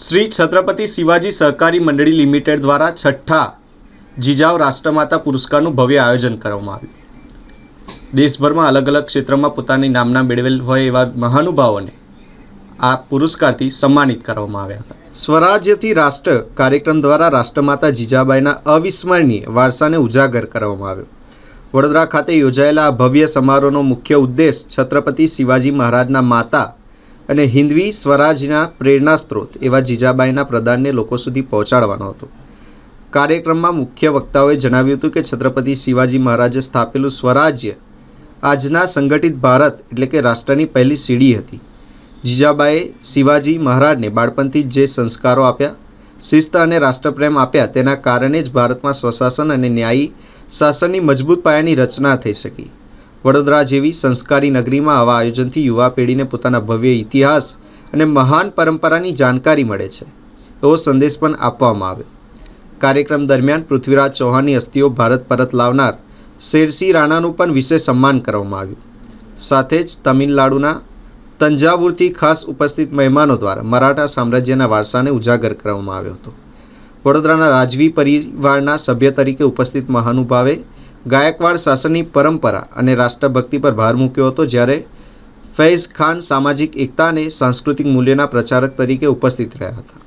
श्री छत्रपति शिवाजी सहकारी मंडળી लिमिटेड द्वारा छठ्ठा जीजाव राष्ट्रमाता पुरस्कारનું ભવ્ય આયોજન કરવામાં આવ્યું। દેશભરમાં અલગ અલગ ક્ષેત્રમાં પોતાની નામના મેળવેલ હોય એવા મહાનુભાવોને આ પુરસ્કારથી સન્માનિત કરવામાં આવ્યા હતા। સ્વરાજ્યથી રાષ્ટ્ર કાર્યક્રમ દ્વારા રાષ્ટ્રમાતા જીજાબાઈના અવિસ્મરણીય વારસાને ઉજાગર કરવામાં આવ્યો। વડોદરા ખાતે યોજાયેલા આ ભવ્ય સમારોહનો મુખ્ય ઉદ્દેશ છત્રપતિ શિવાજી મહારાજના માતા અને હિન્દવી સ્વરાજના પ્રેરણા સ્ત્રોત એવા જીજાબાઈના પ્રદાનને લોકો સુધી પહોંચાડવાનો હતો। કાર્યક્રમમાં મુખ્ય વક્તાઓએ જણાવ્યું હતું કે છત્રપતિ શિવાજી મહારાજે સ્થાપેલું સ્વરાજ્ય આજના સંગઠિત ભારત એટલે કે રાષ્ટ્રની પહેલી સીડી હતી। જીજાબાઈએ શિવાજી મહારાજને બાળપણથી જ જે સંસ્કારો આપ્યા, શિસ્ત અને રાષ્ટ્રપ્રેમ આપ્યા, તેના કારણે જ ભારતમાં સ્વશાસન અને ન્યાયી શાસનની મજબૂત પાયાની રચના થઈ શકી। વડોદરા જેવી સંસ્કારી નગરીમાં આવા આયોજનથી યુવા પેઢીને પોતાના ભવ્ય ઇતિહાસ અને મહાન પરંપરાની જાણકારી મળે છે એવો સંદેશ પણ આપવામાં આવ્યો। કાર્યક્રમ દરમિયાન પૃથ્વીરાજ ચૌહાણની અસ્થિઓ ભારત પરત લાવનાર શેરસિંહ રાણાનું પણ વિશેષ સન્માન કરવામાં આવ્યું। સાથે જ તમિલનાડુના તંજાવુરથી ખાસ ઉપસ્થિત મહેમાનો દ્વારા મરાઠા સામ્રાજ્યના વારસાને ઉજાગર કરવામાં આવ્યો હતો। વડોદરાના રાજવી પરિવારના સભ્ય તરીકે ઉપસ્થિત મહાનુભાવે ગાયકવાડ શાસનની પરંપરા અને રાષ્ટ્રભક્તિ પર ભાર મૂક્યો હતો, જ્યારે ફૈઝ ખાન સામાજિક એકતા અને સાંસ્કૃતિક મૂલ્યના પ્રચારક તરીકે ઉપસ્થિત રહ્યા હતા।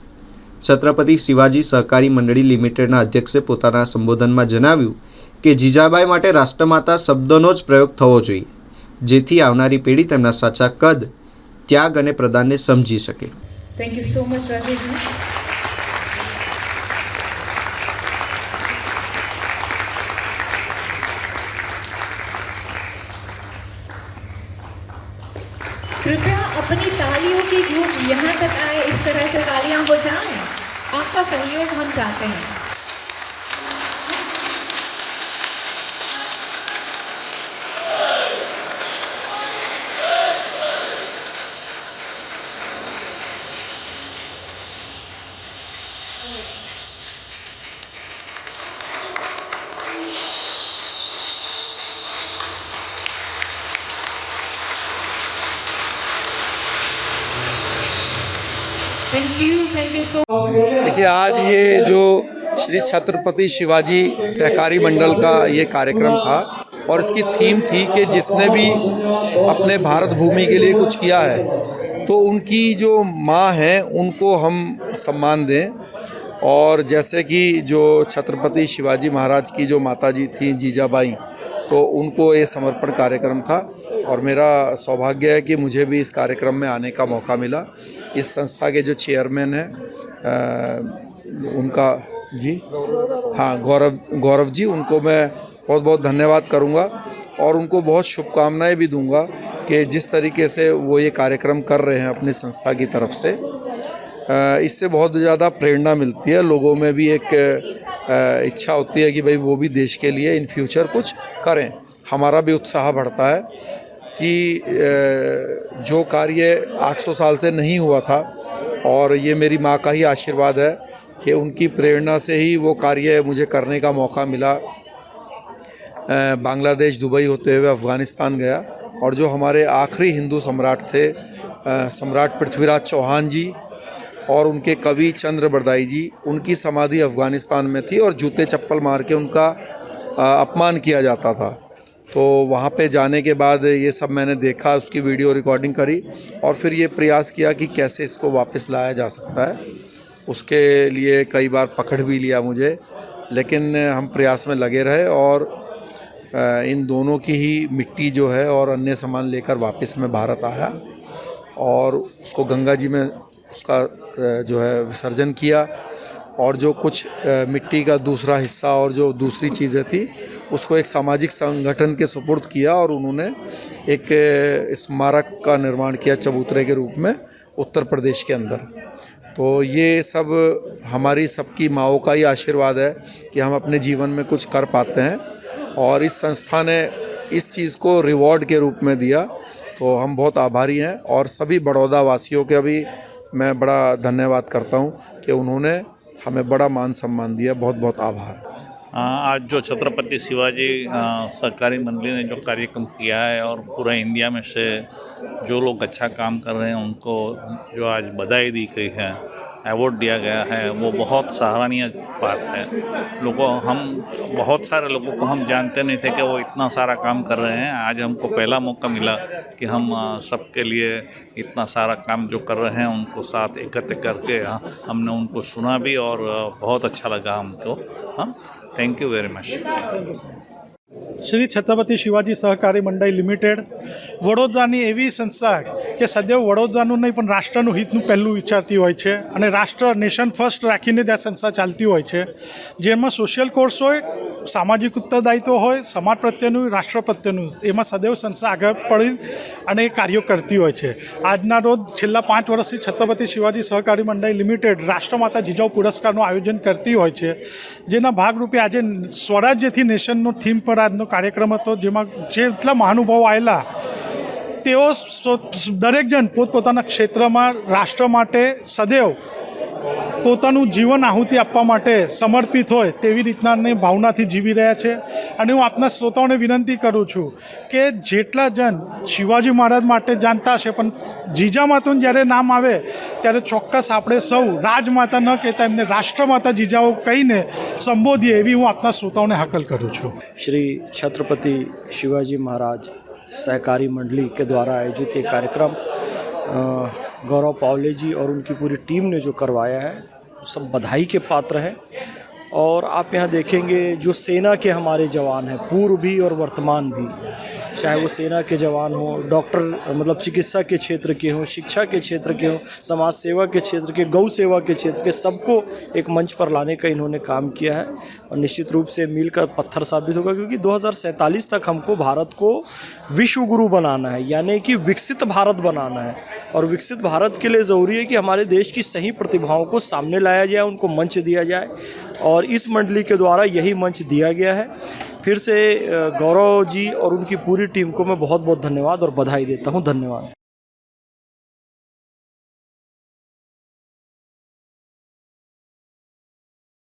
છત્રપતિ શિવાજી સહકારી મંડળી લિમિટેડના અધ્યક્ષે પોતાના સંબોધનમાં જણાવ્યું કે જીજાબાઈ માટે રાષ્ટ્રમાતા શબ્દનો જ પ્રયોગ થવો જોઈએ, જેથી આવનારી પેઢી તેમના સાચા કદ, ત્યાગ અને પ્રદાનને સમજી શકે। થેન્ક યુ સો મચ રાજેશજી। कृपया अपनी तालियों की गूंज यहाँ तक आए, इस तरह से तालियां हो जाएं। आपका सहयोग हम चाहते हैं। Thank you so. देखिए, आज ये जो श्री छत्रपति शिवाजी सहकारी मंडल का ये कार्यक्रम था और इसकी थीम थी कि जिसने भी अपने भारत भूमि के लिए कुछ किया है तो उनकी जो माँ हैं उनको हम सम्मान दें। और जैसे कि जो छत्रपति शिवाजी महाराज की जो माताजी थी जीजाबाई, तो उनको ये समर्पण कार्यक्रम था और मेरा सौभाग्य है कि मुझे भी इस कार्यक्रम में आने का मौका मिला। इस संस्था के जो चेयरमैन हैं उनका जी हाँ गौरव जी, उनको मैं बहुत बहुत धन्यवाद करूंगा और उनको बहुत शुभकामनाएं भी दूंगा कि जिस तरीके से वो ये कार्यक्रम कर रहे हैं अपनी संस्था की तरफ से, इससे बहुत ज़्यादा प्रेरणा मिलती है। लोगों में भी एक इच्छा होती है कि भाई वो भी देश के लिए इन फ्यूचर कुछ करें। हमारा भी उत्साह बढ़ता है कि जो कार्य 800 साल से नहीं हुआ था, और ये मेरी माँ का ही आशीर्वाद है कि उनकी प्रेरणा से ही वो कार्य मुझे करने का मौका मिला। बांग्लादेश, दुबई होते हुए अफ़गानिस्तान गया और जो हमारे आखिरी हिंदू सम्राट थे, सम्राट पृथ्वीराज चौहान जी और उनके कवि चंद्र बरदाई जी, उनकी समाधि अफ़गानिस्तान में थी और जूते चप्पल मार के उनका अपमान किया जाता था। तो वहाँ पे जाने के बाद ये सब मैंने देखा, उसकी वीडियो रिकॉर्डिंग करी और फिर ये प्रयास किया कि कैसे इसको वापस लाया जा सकता है। उसके लिए कई बार पकड़ भी लिया मुझे, लेकिन हम प्रयास में लगे रहे और इन दोनों की ही मिट्टी जो है और अन्य सामान लेकर वापस में भारत आया और उसको गंगा जी में उसका जो है विसर्जन किया। और जो कुछ मिट्टी का दूसरा हिस्सा और जो दूसरी चीज़ें थी उसको एक सामाजिक संगठन के सुपुर्द किया और उन्होंने एक स्मारक का निर्माण किया चबूतरे के रूप में उत्तर प्रदेश के अंदर। तो ये सब हमारी सबकी माँओं का ही आशीर्वाद है कि हम अपने जीवन में कुछ कर पाते हैं और इस संस्था ने इस चीज़ को रिवॉर्ड के रूप में दिया, तो हम बहुत आभारी हैं। और सभी बड़ौदा वासियों का भी मैं बड़ा धन्यवाद करता हूँ कि उन्होंने हमें बड़ा मान सम्मान दिया। बहुत बहुत आभार। आज जो छत्रपति शिवाजी सहकारी मंडली ने जो कार्यक्रम किया है और पूरा इंडिया में से जो लोग अच्छा काम कर रहे हैं उनको जो आज बधाई दी गई है, अवार्ड दिया गया है वो बहुत सराहनीय बात है। हम बहुत सारे लोगों को हम जानते नहीं थे कि वो इतना सारा काम कर रहे हैं। आज हमको पहला मौका मिला कि हम सबके लिए इतना सारा काम जो कर रहे हैं उनको साथ एकत्र करके हमने उनको सुना भी और बहुत अच्छा लगा हमको। Thank you very much. Shri Chhatrapati Shivaji સહકારી મંડળ લિમિટેડ વડોદરાની એવી સંસ્થા કે સદૈવ વડોદરાનું નહીં પણ રાષ્ટ્રનું હિતનું પહેલું વિચારતી હોય છે અને રાષ્ટ્ર નેશન ફર્સ્ટ રાખીને જ આ સંસ્થા ચાલતી હોય છે, જેમાં સોશિયલ કોર્સ હોય, સામાજિક ઉત્તરદાયિત્વ હોય, સમાજ પ્રત્યેનું, રાષ્ટ્ર પ્રત્યેનું, એમાં સદૈવ સંસ્થા આગળ પડી અને એ કાર્યો કરતી હોય છે। આજના રોજ છેલ્લા 5 વર્ષથી છત્રપતિ શિવાજી સહકારી મંડળ લિમિટેડ રાષ્ટ્રમાતા જીજાઉ પુરસ્કારનું આયોજન કરતી હોય છે, જેના ભાગરૂપે આજે સ્વરાજ્યથી નેશનનો થીમ પર આજનો કાર્યક્રમ હતો, જેમાં જેટલા મહાનુભાવો આવેલા તેઓ દરેક જણ પોતપોતાના ક્ષેત્રમાં રાષ્ટ્ર માટે સદૈવ પોતાનું જીવન આહુતિ આપવા માટે સમર્પિત હોય તેવી રીતનાની ભાવનાથી જીવી રહ્યા છે। અને હું આપના શ્રોતાઓને વિનંતી કરું છું કે જેટલા જણ શિવાજી મહારાજ માટે જાણતા હશે પણ જીજામાતાનું જ્યારે નામ આવે ત્યારે ચોક્કસ આપણે સૌ રાજમાતા ન કહેતા એમને રાષ્ટ્રમાતા જીજાઓ કહીને સંબોધીએ એવી હું આપના શ્રોતાઓને હાકલ કરું છું। श्री छत्रपति शिवाजी महाराज सहकारी मंडली के द्वारा आयोजित ये कार्यक्रम गौरव पावले जी और उनकी पूरी टीम ने जो करवाया है सब बधाई के पात्र हैं। और आप यहाँ देखेंगे जो सेना के हमारे जवान हैं, पूर्व भी और वर्तमान भी, चाहे वो सेना के जवान हों, डॉक्टर मतलब चिकित्सा के क्षेत्र के हों, शिक्षा के क्षेत्र के हों, समाज सेवा के क्षेत्र के, गौ सेवा के क्षेत्र के, सबको एक मंच पर लाने का इन्होंने काम किया है। और निश्चित रूप से मील का पत्थर साबित होगा, क्योंकि 2047 तक हमको भारत को विश्व गुरु बनाना है, यानी कि विकसित भारत बनाना है। और विकसित भारत के लिए ज़रूरी है कि हमारे देश की सही प्रतिभाओं को सामने लाया जाए, उनको मंच दिया जाए, और इस मंडली के द्वारा यही मंच दिया गया है। फिर से गौरव जी और उनकी पूरी टीम को मैं बहुत बहुत धन्यवाद और बधाई देता हूँ। धन्यवाद।